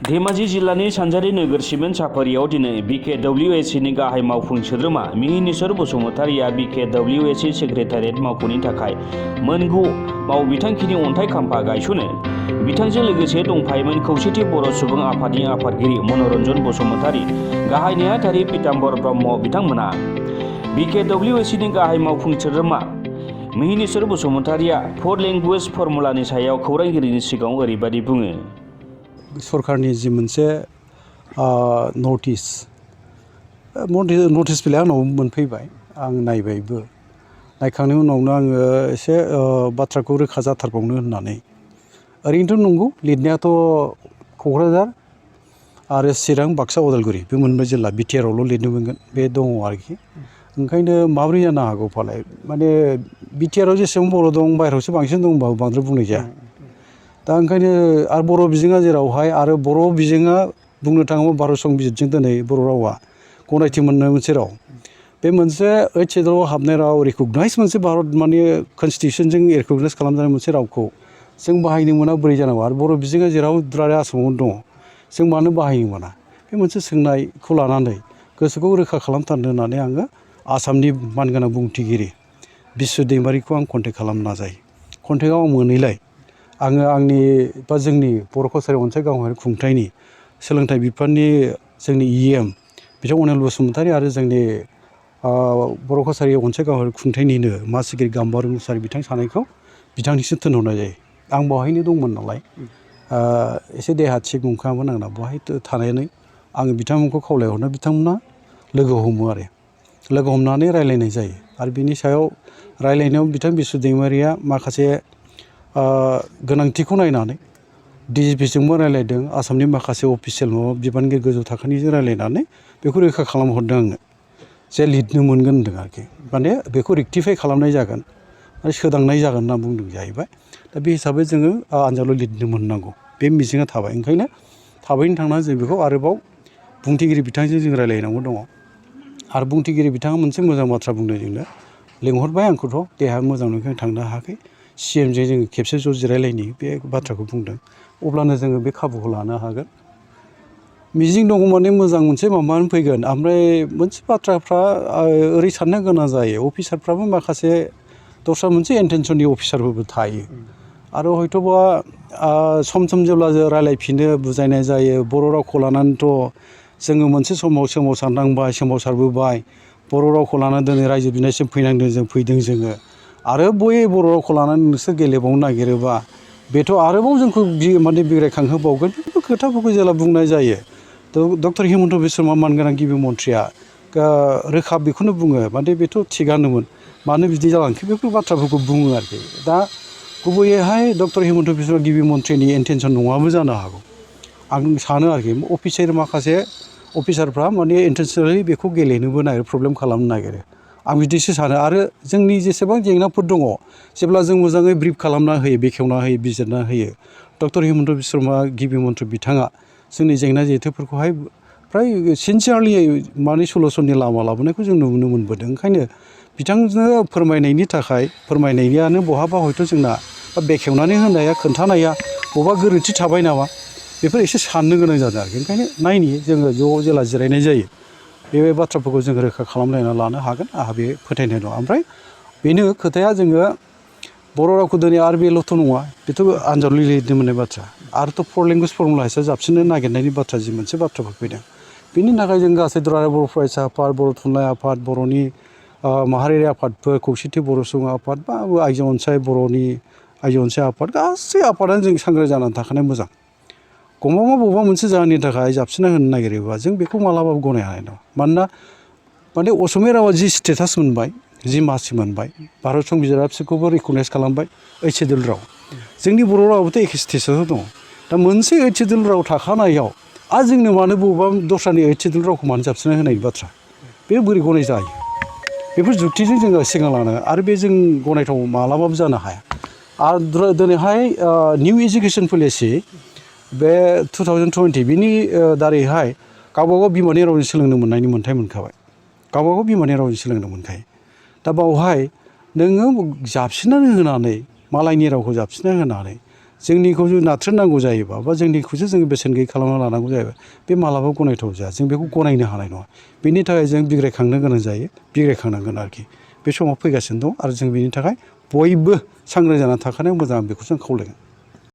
धेमाजि जिल्लानि सानजारि नोगोर सिमेन्ट साफारियाव दिनै BKWSCनि गाहाय मावफुं सोद्रोमा मिहिनीश्वर बसुमतारिया BKWSC सेक्रेटारियेट मावख'नि थाखाय मोनगु मावबिथांखिनि अन्थाइ खाम्फा गायसनो। बिथांजों लोगोसे दंफायोमोन खौसेथि बर' सुबुं आफादनि आफादगिरि मनरन्जन बसुमतारि, गाहाय नेहाथारि पीताम्बर ब्रह्म बिथांमोना। BKWSCनि गाहाय मावफुं सोद्रोमा मिहिनीश्वर बसुमतारिया 4 लेंगुवेज फर्मुलानि सायाव खौरांगिरिनि सिगाङाव ओरैबायदि बुङो। सरकारनि जि मोनसे नटिस बिलाइ आंनाव मोनफैबाय, आं नायबायबो। नायखांनायनि उनावनो आङो एसे बाथ्राखौ रोखा जाथारबावनो होननानै। ओरैनोथ' नंगौ, लिरनायाथ' क'क्राझार आरो चिरां, बाक्सा, उदालगुरि बे मोनब्रै जिल्ला बिटिआरआवल' लिरनो मोनगोन, बे दङ आरोखि। ओंखायनो माबोरै जानो हागौ फालाय, माने बिटिआरआव जेसेबां बर' दं, बाहेरायावसो बांसिन दं होनबाबो बांद्राय बुंनाय जाया। दा ओंखायनो आरो बर' बिजोङा जेरावहाय, आरो बर' बिजोङा बुंनो थाङोब्ला भारत संबिजितजों दिनै बर' रावा गनायथि मोननाय मोनसे राव। बे मोनसे 8th शेड्युलाव हाबनाय राव, रिकगनाइज मोनसे भारत माने कनस्टिटिउसनजों रिकगनाइज खालामजानाय मोनसे रावखौ जों बाहायनो मोना बोरै जानांगौ? आरो बर' बिजोङा जेराव दुलाराय आसामावनो दङ, जों मानो बाहायनो मोना? बे मोनसे सोंनायखौ लानानै गोसोखौ रोखा खालामथारनो होननानै आङो आसामनि मानगोनां बुंथिगिरि बिस्व दैमारिखौ आं कन्टेक्ट खालामनो नाजायो। कन्टेक्टआव आं मोनैलाय आङो आंनि बा जोंनि बर' कसारि अनसाय गावहारि खुंथायनि सोलोंथाइ बिफाननि जोंनि EM बिथां अनिल बसुमतारि आरो जोंनि बर' कसारि अनसाय गावहारि खुंथायनिनो मासिगिरि गाम्बारु मुसाहारि बिथां सानैखौ बिथांनिसिम थिनहरनाय जायो। आं बेवहायनो दंमोन नालाय, एसे देहा थिग नंखायामोन आंना। बेवहाय थानानै आङो बिथांमोनखौ खावलायहरनो, बिथांमोना लोगो हमो आरो लोगो हमनानै रायलायनाय जायो। आरो बिनि सायाव रायलायनायाव बिथां बिस्व दैमारिया माखासे गोनांथिखौ नायनानै DGPजोंबो रायलायदों, आसामनि माखासे अफिसियेल माबा बिबानगिरि गोजौ थाखोनिजों रायलायनानै बेखौ रोखा खालामहरदों आंनो, जे लिरनो मोनगोन होनदों आरोखि। माने बेखौ रेक्टिफाइ खालामनाय जागोन आरो सोदांनाय जागोन होनना बुंदों जाहैबाय। दा बे हिसाबै जोङो आनजादाव लिरनो मोननांगौ, बे मिजिङा थाबाय। ओंखायनो थाबैनो थांनानै जों बेखौ आरोबाव बुंथिगिरि बिथांजों जों रायलायनांगौ दङ। आरो बुंथिगिरि बिथाङा मोनसे मोजां बाथ्रा बुंदों जोंनो, लिंहरबाय आंखौथ', देहा मोजां नंखाय आं थांनो हायाखै। CMजों जोङो खेबसे ज' जिरायलायनि, बे बाथ्राखौ बुंदों। अब्लानो जोङो बे खाबुखौ लानो हागोन। मिजिं दङ माने मोजां मोनसे माबानानै फैगोन। ओमफ्राय मोनसे बाथ्राफ्रा ओरै साननो गोनां जायो, अफिसारफ्राबो माखासे दस्रा मोनसे इन्टेनसननि अफिसारफोरबो थायो। आरो हयथ'बा सम सम जेब्ला जों रायलायफिनो, बुजायनाय जायो, बर' रावखौ लानानैथ' जोङो मोनसे समाव सोमावसारनांबाय, सोमावसारबोबाय। बर' रावखौ लानानै दिनै रायजो बिनायसिम फैनांदों, जों फैदों जोङो। आरो बै बर' रावखौ लानानै नोंसोर गेलेबावनो नागिरोबा बेथ' आरोबाव जोंखौ माने बिग्रायखांहोबावगोन। बेफोर खोथाफोरखौ जेला बुंनाय जायो, डक्टर हिमन्त बिश्व शर्मा मानगोनां गिबि मन्थ्रिया रोखा बेखौनो बुङो, माने बेथ' थिगानोमोन, मानो बिदि जालांखो? बेफोर बाथ्राफोरखौ बुङो आरोखि। दा गुबैयैहाय डक्टर हिमन्त बिश्व गिबि मन्थ्रिनि इन्टेनसन नङाबो जानो हागौ, आं सानो आरोखि। माखासे अफिसारफ्रा माने इन्टेनसनेलि बेखौ गेलेनोबो नागिरो, प्रब्लेम खालामनो नागिरो, आं बिदिसो सानो। आरो जोंनि जेसेबां जेंनाफोर दङ, जेब्ला जों मोजाङै ब्रिफ खालामना होयो, बेखेवना होयो, बिजिरना होयो, डक्टर हिमन्त बिश्व शर्मा गिबि मन्थ्रि बिथाङा जोंनि जेंना जेथोफोरखौहाय फ्राय सिनसियारलि माने सलुसननि लामा लाबोनायखौ जों नुनो मोनबोदों। ओंखायनो बिथांजों फोरमायनायानो बहाबा हयथ' जोंना बेखेवनानै होनाया, खोन्थानाया बबेबा गोरोन्थि थाबाय नामा, बेफोर एसे साननो गोनां जादों आरोखि। ओंखायनो नायनि जोङो ज' जेला जिरायनाय जायो, बे बाथ्राफोरखौ जों रोखा खालामलायना लानो हागोन, आंहा बे फोथायनाय दं। ओमफ्राय बेनो खोथाया, जोङो बर' रावखौ दिनै आरो बेल'थ' नङा, बेथ' आनजादाव लिरनो मोननाय बाथ्रा। आरोथ' 4 लेंगुवेज फर्मुला हिसाबै जाबसिननो नागिरनायनि बाथ्रा जि मोनसे बाथ्राफोर फैदों, बेनि थाखाय जों गासै दुलाराय बर' फरायसा आफाद, बर' थुनलाइ आफाद, बर'नि माहारियारि आफादफोर, खौसेथि बर' सुबुं आफाद, बा आइजो अनसाय बर'नि आइजो अनसाय आफाद, गासै आफादानो जों सांग्रां जानानै थाखानाय मोजां। गमामा बबेबा मोनसे जाहोननि थाखाय जाबसिनना होनो नागिरोबा जों बेखौ मालाबाबो गनायनो हानाय नङा। मानोना माने असमिया रावा जि स्टेटास मोनबाय, जि मासि मोनबाय, भारत संबिजिरा बिसोरखौबो रिकगनाइज खालामबाय 8th शेड्युल राव। जोंनि बर' रावाबोथ' एखे स्टेटासाव दङ। दा मोनसे 8th शेड्युल राव थाखानायाव आरो जोंनो मानो बबेबा दस्रानि 8th शेड्युल रावखौ मानो जाबसिनना होनायनि बाथ्रा, बे बोरै गनाय जायो? बेफोर जुक्तिजों जोङो सिगां लानांगोन, आरो बे जों गनायथाव मालाबाबो जानो हाया। आरो दिनैहाय निउ इडुकेसन पलिसि बे 2020 बिनि दारैहाय गावबागाव बिमानि रावजों सोलोंनो मोननायनि मोन्थाय मोनखाबाय, गावबागाव बिमानि रावजों सोलोंनो मोनखायो। दा बावहाय नोङो जाबसिननानै होनानै, मालायनि रावखौ जाबसिनना होनानै जोंनिखौ जुदि नाथ्रोदनांगौ जायोबा बा जोंनिखौसो जोङो बेसेन गैयै खालामना लानांगौ जायोबा बे मालाबा गनायथाव जाया जों बेखौ गनायनो हानाय नङा बेनि थाखाय जों बिग्रायखांनो गोनां जायो बिग्रायखांनांगोन आरोखि बे समाव फैगासिनो दं आरो जों बेनि थाखाय बयबो सांग्रां जानानै थाखानाया मोजां बेखौ जों खावलायगोन